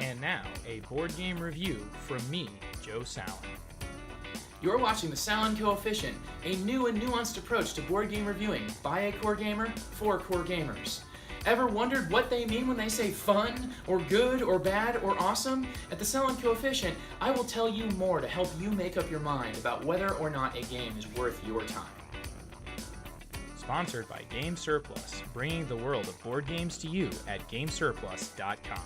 And now, a board game review from me, Joe Sallen. You're watching the Sallen Coefficient, a new and nuanced approach to board game reviewing by a core gamer for core gamers. Ever wondered what they mean when they say fun, or good, or bad, or awesome? At the Sallen Coefficient, I will tell you more to help you make up your mind about whether or not a game is worth your time. Sponsored by Game Surplus, bringing the world of board games to you at GameSurplus.com.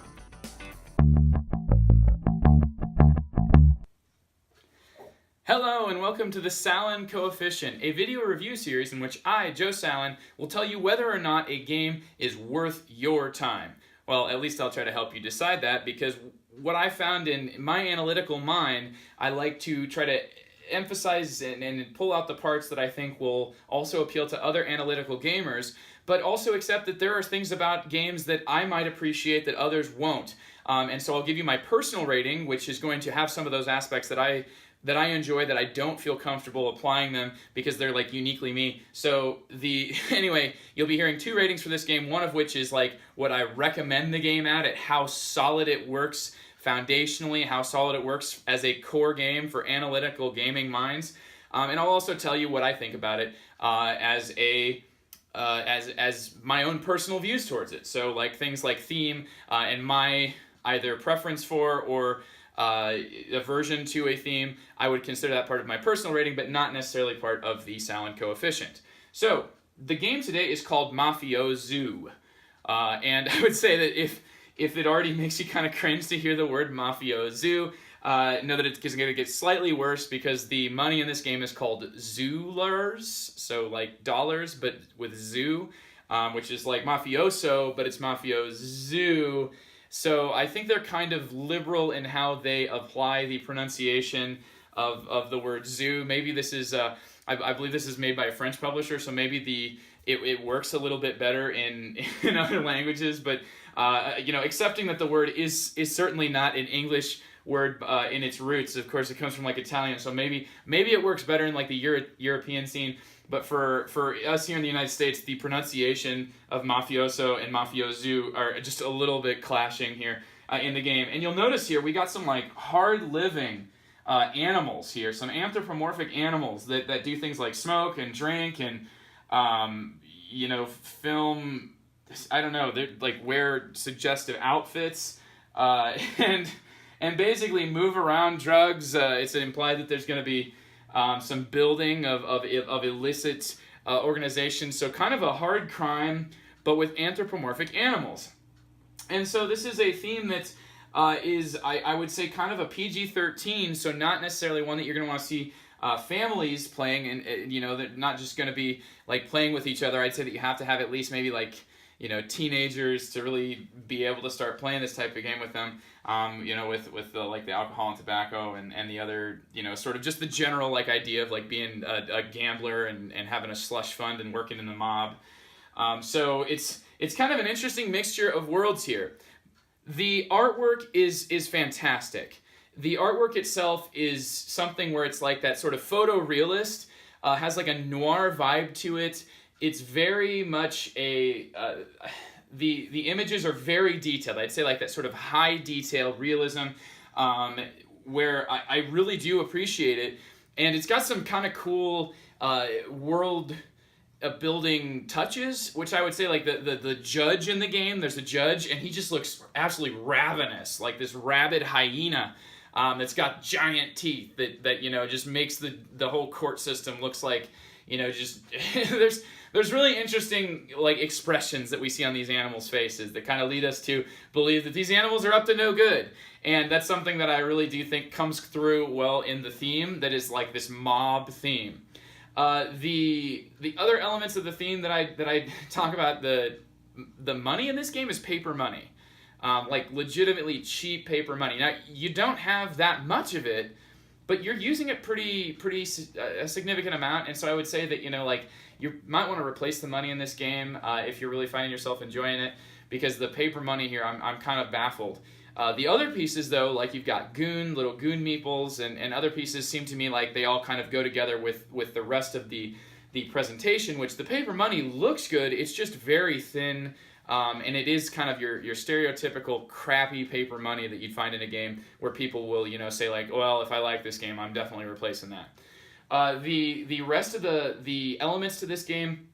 Hello and welcome to the Sallen Coefficient, a video review series in which I, Joe Sallen, will tell you whether or not a game is worth your time. Well, at least I'll try to help you decide that, because what I found in my analytical mind, I like to try to emphasize and pull out the parts that I think will also appeal to other analytical gamers, but also accept that there are things about games that I might appreciate that others won't. And so I'll give you my personal rating, which is going to have some of those aspects that I enjoy, that I don't feel comfortable applying them because they're like uniquely me. So anyway, you'll be hearing two ratings for this game, one of which is like what I recommend the game at how solid it works foundationally, how solid it works as a core game for analytical gaming minds. And I'll also tell you what I think about it as my own personal views towards it. So like things like theme and my either preference for or aversion to a theme, I would consider that part of my personal rating, but not necessarily part of the Sallen Coefficient. So, the game today is called Mafiozoo. And I would say that if it already makes you kind of cringe to hear the word Mafiozoo, know that it's going to get slightly worse because the money in this game is called zoolars, so like dollars, but with zoo, which is like mafioso, but it's Mafiozoo. So I think they're kind of liberal in how they apply the pronunciation of the word zoo. Maybe this is, I believe this is made by a French publisher, so maybe it works a little bit better in other languages. But accepting that the word is certainly not an English word in its roots. Of course, it comes from like Italian, so maybe it works better in like the European scene. But for us here in the United States, the pronunciation of mafioso and mafiozoo are just a little bit clashing here in the game. And you'll notice here, we got some like hard-living animals here, some anthropomorphic animals that do things like smoke and drink and, film, I don't know, they like wear suggestive outfits and basically move around drugs. It's implied that there's going to be some building of illicit organizations, so kind of a hard crime, but with anthropomorphic animals. And so this is a theme that is, I would say, kind of a PG-13, so not necessarily one that you're going to want to see families playing, and they're not just going to be like playing with each other. I'd say that you have to have at least maybe like teenagers to really be able to start playing this type of game with them. With the like the alcohol and tobacco and the other, sort of just the general like idea of like being a gambler and having a slush fund and working in the mob. So it's kind of an interesting mixture of worlds here. The artwork is fantastic. The artwork itself is something where it's like that sort of photorealist, has like a noir vibe to it. It's very much the images are very detailed. I'd say like that sort of high detail realism, where I really do appreciate it. And it's got some kind of cool world building touches, which I would say like the judge in the game, there's a judge and he just looks absolutely ravenous, like this rabid hyena that's got giant teeth that just makes the whole court system looks like, just there's really interesting like expressions that we see on these animals' faces that kind of lead us to believe that these animals are up to no good. And that's something that I really do think comes through well in the theme that is like this mob theme. The other elements of the theme that I talk about, the money in this game is paper money. Like legitimately cheap paper money. Now, you don't have that much of it, but you're using it pretty a significant amount, and so I would say that you might want to replace the money in this game if you're really finding yourself enjoying it, because the paper money here, I'm kind of baffled. The other pieces, though, like you've got little goon meeples, and other pieces seem to me like they all kind of go together with the rest of the presentation, which the paper money looks good, it's just very thin And it is kind of your stereotypical crappy paper money that you'd find in a game where people will, say like, well, if I like this game, I'm definitely replacing that. The rest of the elements to this game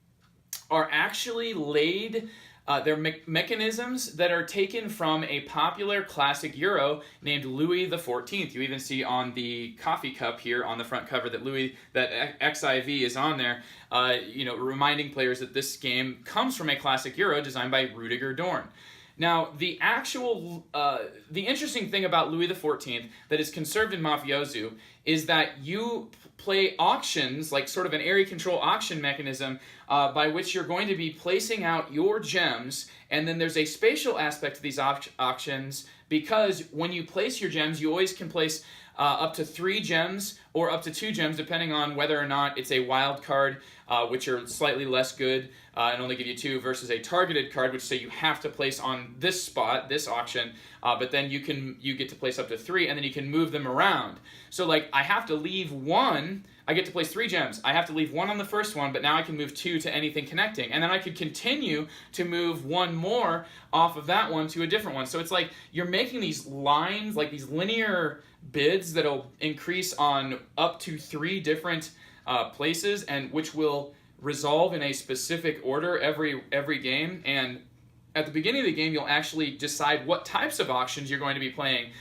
are actually laid. They're mechanisms that are taken from a popular classic Euro named Louis XIV. You even see on the coffee cup here on the front cover that XIV is on there, reminding players that this game comes from a classic Euro designed by Rudiger Dorn. Now, the interesting thing about Louis XIV that is conserved in Mafiozoo is that you play auctions, like sort of an area control auction mechanism, by which you're going to be placing out your gems, and then there's a spatial aspect to these auctions, because when you place your gems, you always can place up to 3 gems or up to 2 gems, depending on whether or not it's a wild card, which are slightly less good and only give you 2, versus a targeted card, which say you have to place on this spot, this auction, but then you get to place up to 3, and then you can move them around. So like, I have to leave 1. I get to place 3 gems. I have to leave 1 on the first one, but now I can move 2 to anything connecting. And then I could continue to move 1 more off of that one to a different one. So it's like you're making these lines, like these linear bids that'll increase on up to 3 different places, and which will resolve in a specific order every game. And at the beginning of the game, you'll actually decide what types of auctions you're going to be playing.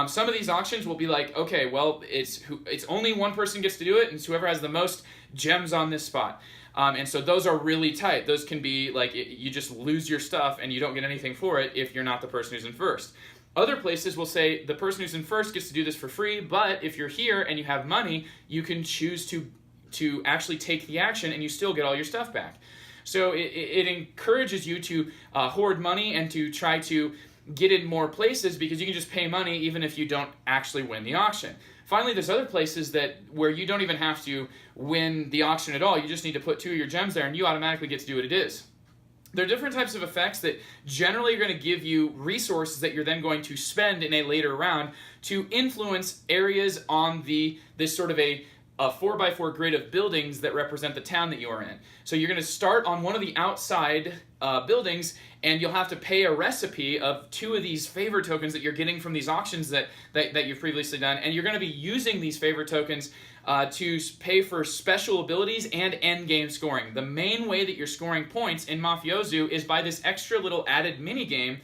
Some of these auctions will be like, okay, well, it's only one person gets to do it, and it's whoever has the most gems on this spot. And so those are really tight. Those can be like, you just lose your stuff and you don't get anything for it if you're not the person who's in first. Other places will say the person who's in first gets to do this for free, but if you're here and you have money, you can choose to actually take the action and you still get all your stuff back. So it encourages you to hoard money and to try to get in more places, because you can just pay money even if you don't actually win the auction. Finally, there's other places where you don't even have to win the auction at all. You just need to put 2 of your gems there and you automatically get to do what it is. There are different types of effects that generally are going to give you resources that you're then going to spend in a later round to influence areas on this sort of a 4x4 grid of buildings that represent the town that you are in. So you're going to start on one of the outside buildings, and you'll have to pay a recipe of 2 of these favor tokens that you're getting from these auctions that you've previously done, and you're going to be using these favor tokens to pay for special abilities and endgame scoring. The main way that you're scoring points in Mafiozoo is by this extra little added mini-game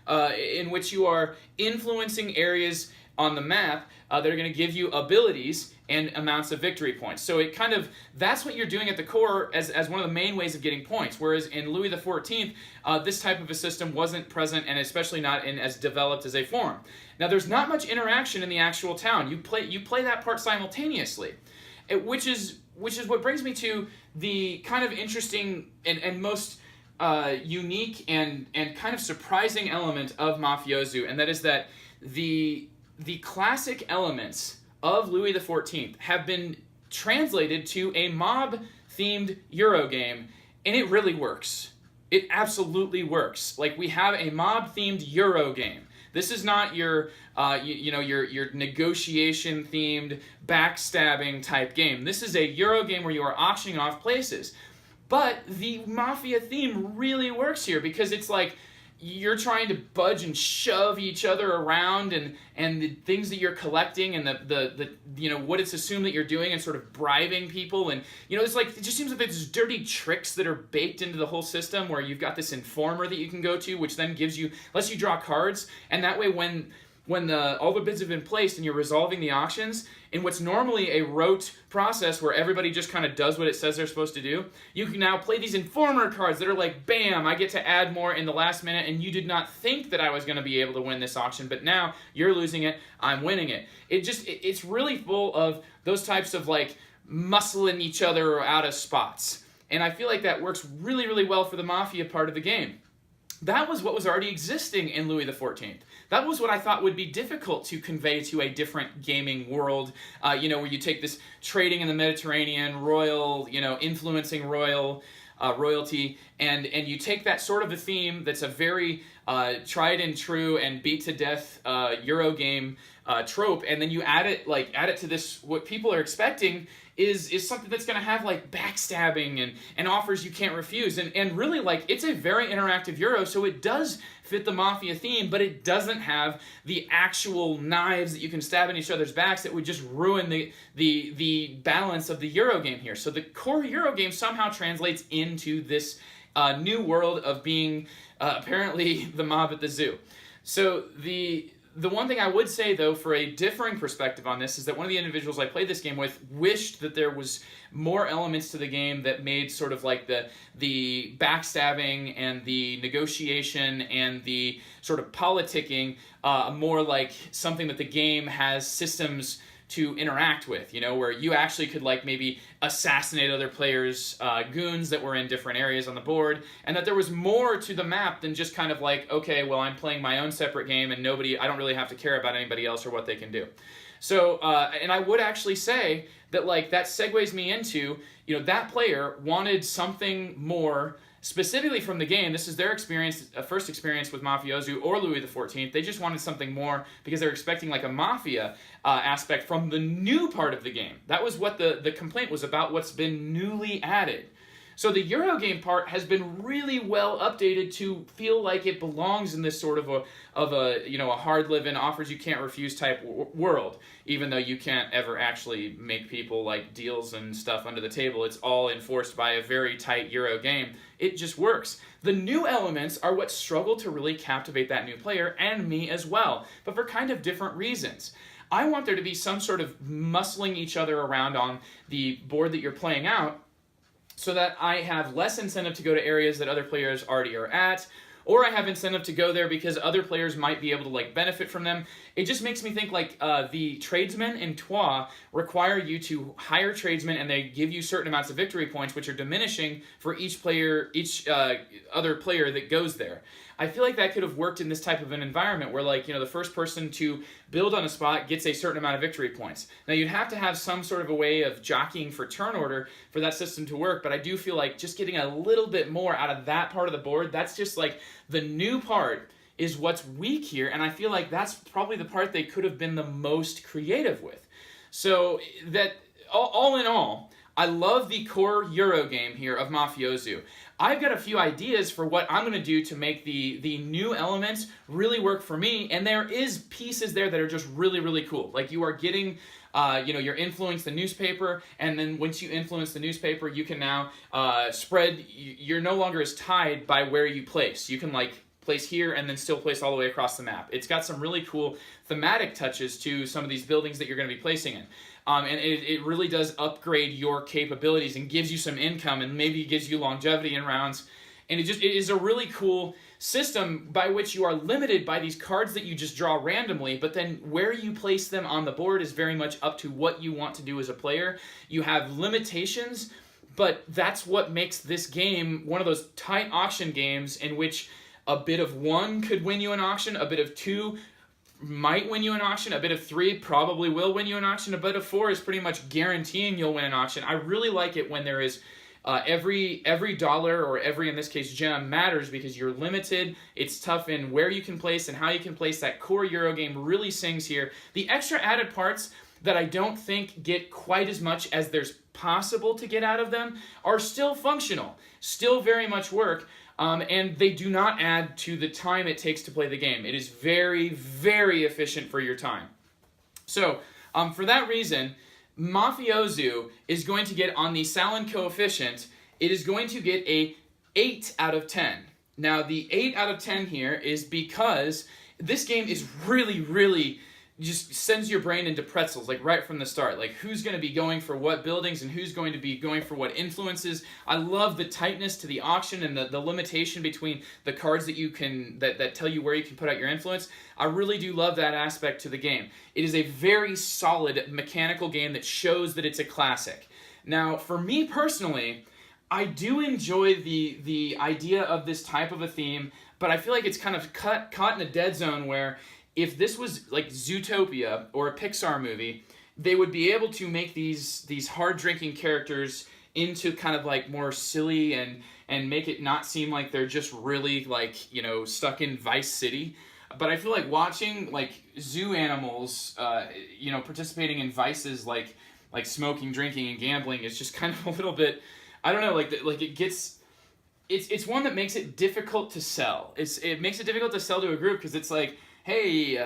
in which you are influencing areas on the map that are going to give you abilities and amounts of victory points. So it kind of, that's what you're doing at the core as one of the main ways of getting points. Whereas in Louis XIV, this type of a system wasn't present, and especially not in as developed as a form. Now there's not much interaction in the actual town. You play that part simultaneously, which is what brings me to the kind of interesting and most unique and kind of surprising element of Mafiozoo, and that is that the classic elements of Louis XIV have been translated to a mob-themed Euro game, and it really works. It absolutely works. Like, we have a mob-themed Euro game. This is not your negotiation-themed, backstabbing type game. This is a Euro game where you are auctioning off places. But the Mafia theme really works here, because it's like, you're trying to budge and shove each other around, and the things that you're collecting, and the what it's assumed that you're doing, and sort of bribing people, and it's like, it just seems like there's dirty tricks that are baked into the whole system, where you've got this informer that you can go to, which then lets you draw cards, and that way when all the bids have been placed and you're resolving the auctions in what's normally a rote process where everybody just kind of does what it says they're supposed to do, you can now play these informer cards that are like, bam, I get to add more in the last minute, and you did not think that I was going to be able to win this auction, but now you're losing it, I'm winning it. It's really full of those types of like muscling each other out of spots. And I feel like that works really, really well for the Mafia part of the game. That was what was already existing in Louis XIV. That was what I thought would be difficult to convey to a different gaming world, where you take this trading in the Mediterranean, royal, influencing royalty, and you take that sort of a theme that's a very tried and true and beat to death Euro game trope, and then you add it to this, what people are expecting is something that's going to have like backstabbing and offers you can't refuse, and really like it's a very interactive Euro, so it does fit the Mafia theme, but it doesn't have the actual knives that you can stab in each other's backs that would just ruin the balance of the Euro game here. So the core Euro game somehow translates into this new world of being apparently the mob at the zoo. So the one thing I would say, though, for a differing perspective on this, is that one of the individuals I played this game with wished that there was more elements to the game that made sort of like the backstabbing and the negotiation and the sort of politicking more like something that the game has systems to interact with, you know, where you actually could like maybe assassinate other players' goons that were in different areas on the board, and that there was more to the map than just kind of like, okay, well, I'm playing my own separate game and I don't really have to care about anybody else or what they can do. So, and I would actually say that like that segues me into, you know, that player wanted something more specifically from the game. This is their experience, first experience with Mafiozoo or Louis XIV. They just wanted something more because they were expecting like a mafia aspect from the new part of the game. That was what the complaint was about, what's been newly added. So the Eurogame part has been really well updated to feel like it belongs in this sort of a hard-living, offers you can't refuse type world. Even though you can't ever actually make people like deals and stuff under the table, it's all enforced by a very tight Euro game. It just works. The new elements are what struggle to really captivate that new player, and me as well, but for kind of different reasons. I want there to be some sort of muscling each other around on the board that you're playing out, so that I have less incentive to go to areas that other players already are at, or I have incentive to go there because other players might be able to like benefit from them. It just makes me think like the tradesmen in Troyes require you to hire tradesmen, and they give you certain amounts of victory points, which are diminishing for each other player that goes there. I feel like that could have worked in this type of an environment where, like, you know, the first person to build on a spot gets a certain amount of victory points. Now, you'd have to have some sort of a way of jockeying for turn order for that system to work, but I do feel like just getting a little bit more out of that part of the board, that's just like the new part is what's weak here, and I feel like that's probably the part they could have been the most creative with. So that, all in all, I love the core Euro game here of Mafiozoo. I've got a few ideas for what I'm going to do to make the new elements really work for me, and there is pieces there that are just really, really cool. Like you are getting, you're influencing the newspaper, and then once you influence the newspaper, you can now spread, you're no longer as tied by where you place. You can like place here and then still place all the way across the map. It's got some really cool thematic touches to some of these buildings that you're going to be placing in. And it really does upgrade your capabilities and gives you some income, and maybe gives you longevity in rounds. And it is a really cool system by which you are limited by these cards that you just draw randomly, but then where you place them on the board is very much up to what you want to do as a player. You have limitations, but that's what makes this game one of those tight auction games in which a bit of 1 could win you an auction, a bit of 2 might win you an auction, a bit of 3 probably will win you an auction, a bit of 4 is pretty much guaranteeing you'll win an auction. I really like it when there is every dollar, or every, in this case, gem matters because you're limited. It's tough in where you can place and how you can place. That core Euro game really sings here. The extra added parts that I don't think get quite as much as there's possible to get out of them are still functional, still very much work. And they do not add to the time it takes to play the game. It is very, very efficient for your time. So, for that reason, Mafiozoo is going to get on the Sallen Coefficient, it is going to get a 8 out of 10. Now, the 8 out of 10 here is because this game is really, really just sends your brain into pretzels, like right from the start. Like who's going to be going for what buildings and who's going to be going for what influences. I love the tightness to the auction and the limitation between the cards that you can, that tell you where you can put out your influence. I really do love that aspect to the game. It is a very solid mechanical game that shows that it's a classic. Now, for me personally, I do enjoy the idea of this type of a theme, but I feel like it's kind of caught in a dead zone where if this was like Zootopia or a Pixar movie, they would be able to make these hard-drinking characters into kind of like more silly and make it not seem like they're just really like, stuck in Vice City. But I feel like watching like zoo animals, participating in vices like smoking, drinking, and gambling is just kind of a little bit, I don't know, it's one that makes it difficult to sell. It makes it difficult to sell to a group because it's like, hey,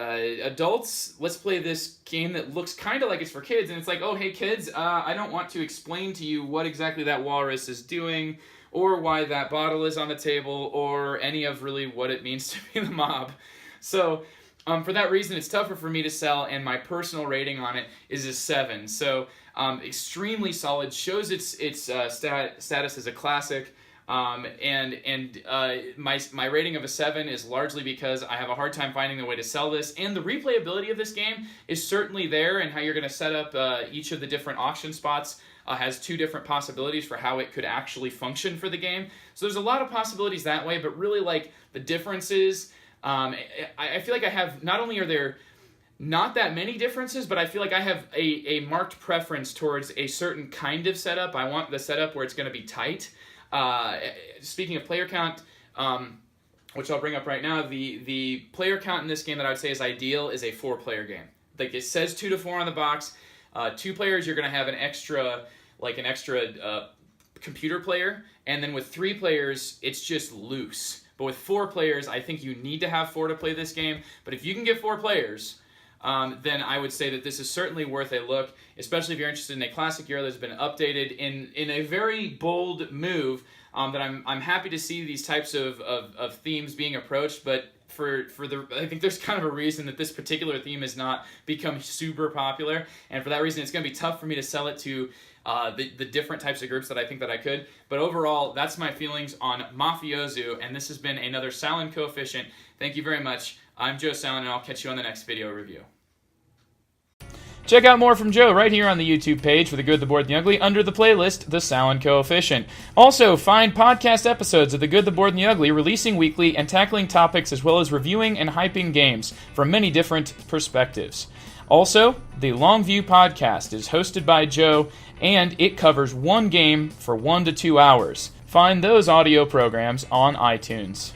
adults, let's play this game that looks kind of like it's for kids. And it's like, oh, hey, kids, I don't want to explain to you what exactly that walrus is doing or why that bottle is on the table or any of really what it means to be the mob. So for that reason, it's tougher for me to sell, and my personal rating on it is a 7. So extremely solid, shows its status as a classic. And my rating of a 7 is largely because I have a hard time finding a way to sell this, and the replayability of this game is certainly there, and how you're going to set up each of the different auction spots has 2 different possibilities for how it could actually function for the game. So there's a lot of possibilities that way, but really like the differences, I feel like I have, not only are there not that many differences, but I feel like I have a marked preference towards a certain kind of setup. I want the setup where it's going to be tight. Speaking of player count, which I'll bring up right now, the player count in this game that I would say is ideal is a 4-player game. Like it says 2 to 4 on the box. 2 players, you're going to have an extra computer player, and then with 3 players, it's just loose. But with 4 players, I think you need to have 4 to play this game. But if you can get 4 players, then I would say that this is certainly worth a look, especially if you're interested in a classic hero that's been updated in a very bold move. That I'm happy to see these types of themes being approached, but I think there's kind of a reason that this particular theme has not become super popular, and for that reason, it's going to be tough for me to sell it to the different types of groups that I think that I could. But overall, that's my feelings on Mafiozoo, and this has been another Sallen Coefficient. Thank you very much. I'm Joe Sallen, and I'll catch you on the next video review. Check out more from Joe right here on the YouTube page for The Good, the Bored, and the Ugly under the playlist, The Sallen Coefficient. Also, find podcast episodes of The Good, the Bored, and the Ugly releasing weekly and tackling topics as well as reviewing and hyping games from many different perspectives. Also, the Longview podcast is hosted by Joe, and it covers one game for 1 to 2 hours. Find those audio programs on iTunes.